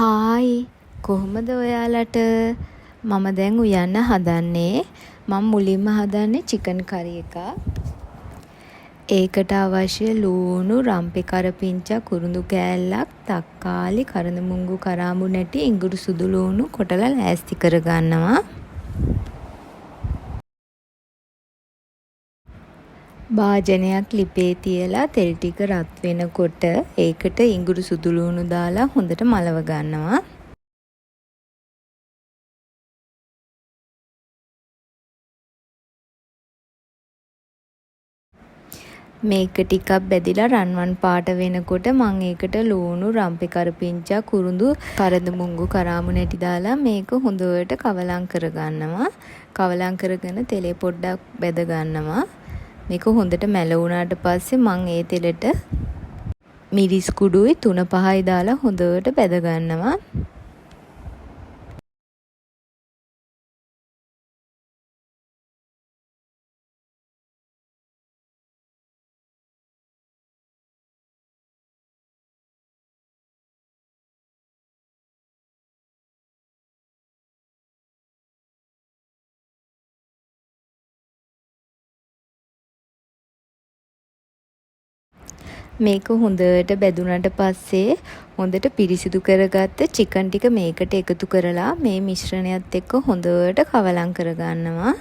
Hi කොහොමද ඔයාලට මම දැන් උයන්න හදන්නේ මම මුලින්ම හදන්නේ චිකන් කරි එකක්. ඒකට අවශ්‍ය ලූණු, රම්පේ කරපිංචා, කුරුඳු කෑල්ලක්, තක්කාලි, කරඳ මුංගු, කරාඹු නැටි, ඉඟුරු සුදු ලූණු කොටලා ලෑස්ති කරගන්නවා. භාජනයක් ලිපේ තියලා තෙල් ටික රත් වෙනකොට ඒකට ඉඟුරු සුදු ලූණු දාලා හොඳට මලව ගන්නවා. මේක ටිකක් බැදිලා රන්වන් පාට වෙනකොට මම ඒකට ලූණු, රම්පේ කරපිංචා, කුරුඳු, කරඳ මුංගු, කරාඹු නැටි දාලා මේක හොඳට කවලම් කරගන්නවා. කවලම් කරගෙන තෙලේ පොඩ්ඩක් බැද ගන්නවා. මේක හොඳට මැල වුණාට පස්සේ මම ඒ තෙලට මිරිස් කුඩුයි 3-5යි දාලා හොඳට බැද ගන්නවා. මේක හොඳට බැදුනට පස්සේ හොඳට පිරිසිදු කරගත්ත චිකන් ටික මේකට එකතු කරලා මේ මිශ්‍රණයත් එක්ක හොඳට කවලම් කරගන්නවා.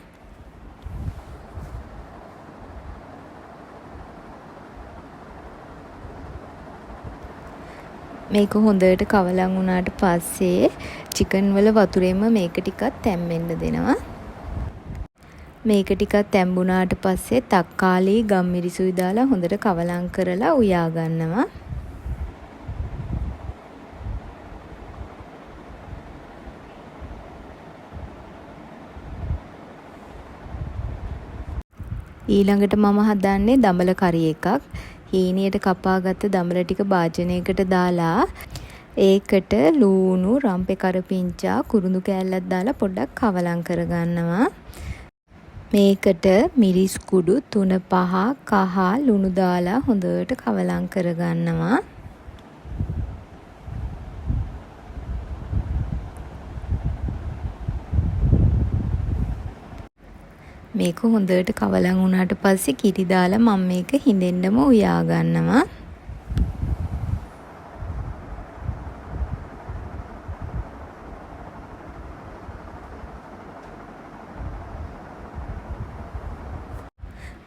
මේක හොඳට කවලම් වුණාට පස්සේ චිකන් වල වතුරෙන්ම මේක ටිකක් තැම්බෙන්න දෙනවා. මේක ටිකක් තැම්බුණාට පස්සේ තක්කාලි, ගම්මිරිසුයි දාලා හොඳට කවලම් කරලා උයා ගන්නවා. ඊළඟට මම හදන්නේ දඹල කරි එකක්. හීනියට කපාගත්ත දඹල ටික භාජනයකට දාලා ඒකට ලූණු, රම්පේ කරපිංචා, කුරුඳු කෑල්ලක් දාලා පොඩ්ඩක් කවලම් කරගන්නවා. මේකට මිරිස් කුඩු 3-5 කහ ලුණු දාලා හොඳට කවලම් කරගන්නවා. මේක හොඳට කවලම් වුණාට පස්සේ කිරි දාලා මම මේක හිඳෙන්නම උයා ගන්නවා.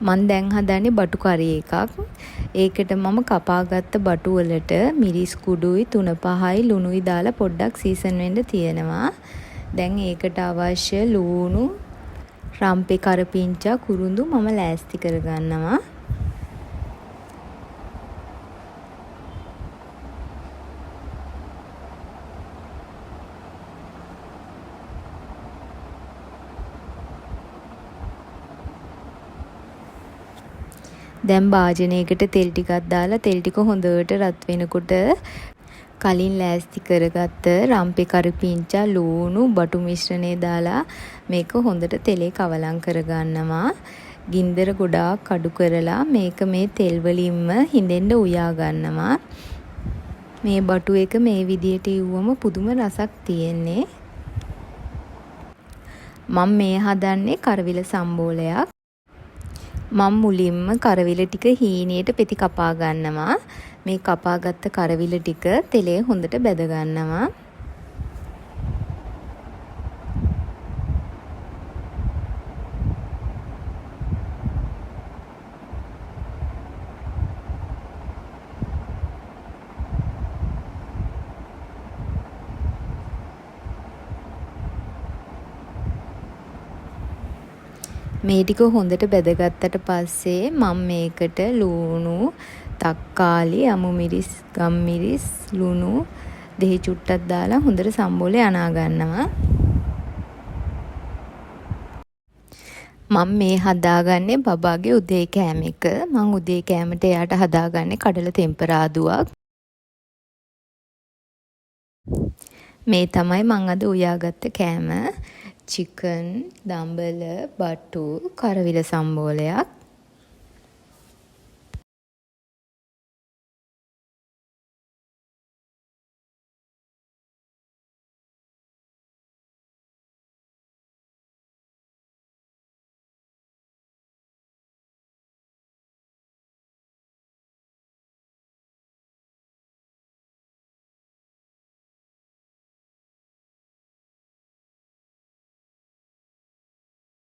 මම දැන් හදන්නේ බටු කරි එකක්. ඒකට මම කපාගත්ත බටු වලට මිරිස් කුඩුයි 3-5යි ලුණුයි දාලා පොඩ්ඩක් සීසන් වෙන්න තියෙනවා. දැන් ඒකට අවශ්‍ය ලූණු, රම්පේ කරපිංචා, කුරුඳු මම ලෑස්ති කරගන්නවා. දැන් භාජනයකට තෙල් ටිකක් දාලා තෙල් ටික හොඳට රත් වෙනකොට කලින් ලෑස්ති කරගත්ත රම්පේ කරපිංචා, ලූණු, බටු මිශ්‍රණය දාලා මේක හොඳට තෙලේ කවලම් කරගන්නවා. ගින්දර ගොඩාක් අඩු කරලා මේක මේ තෙල් වලින්ම හිඳෙන්න උයා ගන්නවා. මේ බටු එක මේ විදියට ඉව්වම පුදුම රසක් තියෙන්නේ. මම මේ හදන්නේ කරවිල සම්බෝලයක්. මම මුලින්ම කරවිල ටික හීනියට පෙති කපා ගන්නවා. මේ කපාගත්ත කරවිල ටික තෙලේ හොඳට බැද ගන්නවා. මේ ටික හොඳට බැදගත්තට පස්සේ මම මේකට ලූණු, තක්කාලි, අමු මිරිස්, ගම්මිරිස්, ලුණු, දෙහි චුට්ටක් දාලා හොඳට සම්බෝලේ අනා ගන්නවා. මම මේ හදාගන්නේ බබාගේ උදේ කෑම එක. මම උදේ කෑමට එයාට හදාගන්නේ කඩල තෙම්පරාදුවක්. මේ තමයි මම අද උයාගත්ත කෑම. චිකන්, දඹල, බටු, කරවිල සම්බෝලයක්.